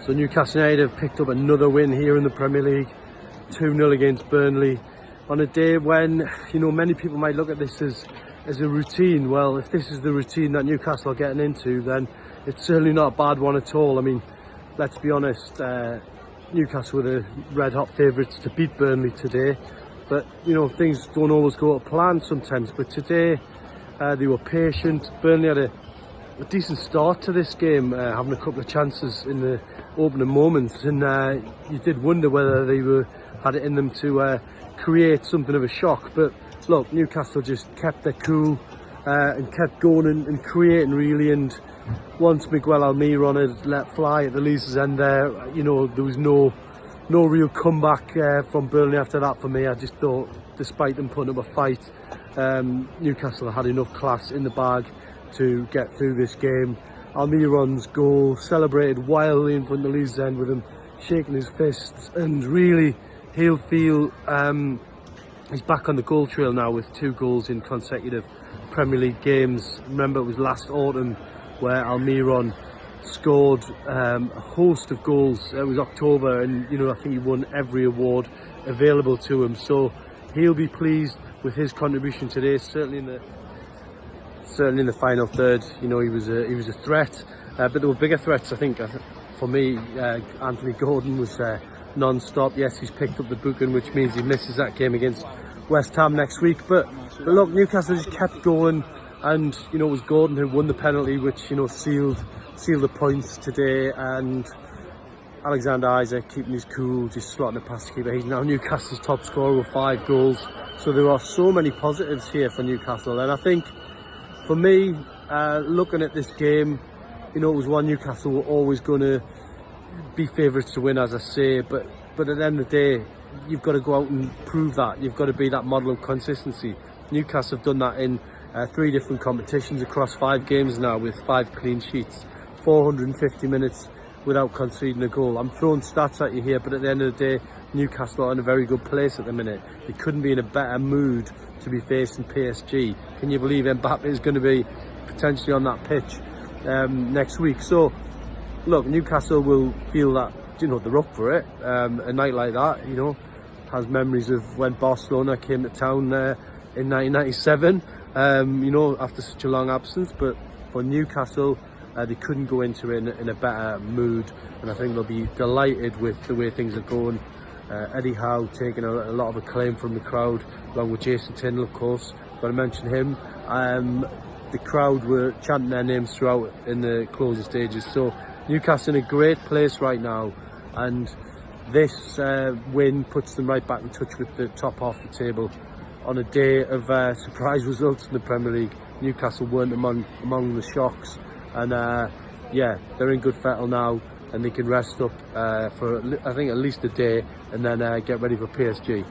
So Newcastle United have picked up another win here in the Premier League, 2-0 against Burnley, on a day when, you know, many people might look at this as a routine. Well, if this is the routine that Newcastle are getting into, then it's certainly not a bad one at all. I mean, let's be honest, Newcastle were the red-hot favourites to beat Burnley today, but, you know, things don't always go to plan sometimes. But today, they were patient. Burnley had a decent start to this game, having a couple of chances in the opening moments, and you did wonder whether they had it in them to create something of a shock. But look, Newcastle just kept their cool and kept going and creating, really. And once Miguel Almiron had let fly at the Leeds' end there, you know, there was no real comeback from Burnley after that for me. I just thought, despite them putting up a fight, Newcastle had enough class in the bag to get through this game. Almiron's goal, celebrated wildly in front of the Leeds' end with him shaking his fists, and really he'll feel he's back on the goal trail now with 2 goals in consecutive Premier League games. Remember, it was last autumn where Almiron scored a host of goals. It was October, and, you know, I think he won every award available to him, so he'll be pleased with his contribution today. Certainly in the final third, you know, he was a threat, but there were bigger threats. I think for me, Anthony Gordon was non-stop. Yes, he's picked up the booking, which means he misses that game against West Ham next week. But look, Newcastle just kept going, and, you know, it was Gordon who won the penalty, which, you know, sealed the points today. And Alexander Isaac keeping his cool, just slotting it past the keeper. He's now Newcastle's top scorer with 5 goals. So there are so many positives here for Newcastle, and I think, for me, looking at this game, you know, it was one Newcastle were always going to be favourites to win, as I say, but at the end of the day, you've got to go out and prove that. You've got to be that model of consistency. Newcastle have done that in 3 different competitions across 5 games now, with 5 clean sheets, 450 minutes without conceding a goal. I'm throwing stats at you here, but at the end of the day, Newcastle are in a very good place at the minute. They couldn't be in a better mood to be facing PSG. Can you believe Mbappe is going to be potentially on that pitch next week? So look, Newcastle will feel that, you know, they're up for it. A night like that, you know, has memories of when Barcelona came to town in 1997, you know, after such a long absence. But for Newcastle, they couldn't go into it in a better mood, and I think they'll be delighted with the way things are going. Eddie Howe taking a lot of acclaim from the crowd, along with Jason Tindall, of course. Got to mention him. The crowd were chanting their names throughout in the closing stages. So Newcastle in a great place right now, and this win puts them right back in touch with the top half of the table. On a day of surprise results in the Premier League, Newcastle weren't among the shocks, and yeah, they're in good fettle now, and they can rest up for, I think, at least a day, and then get ready for PSG.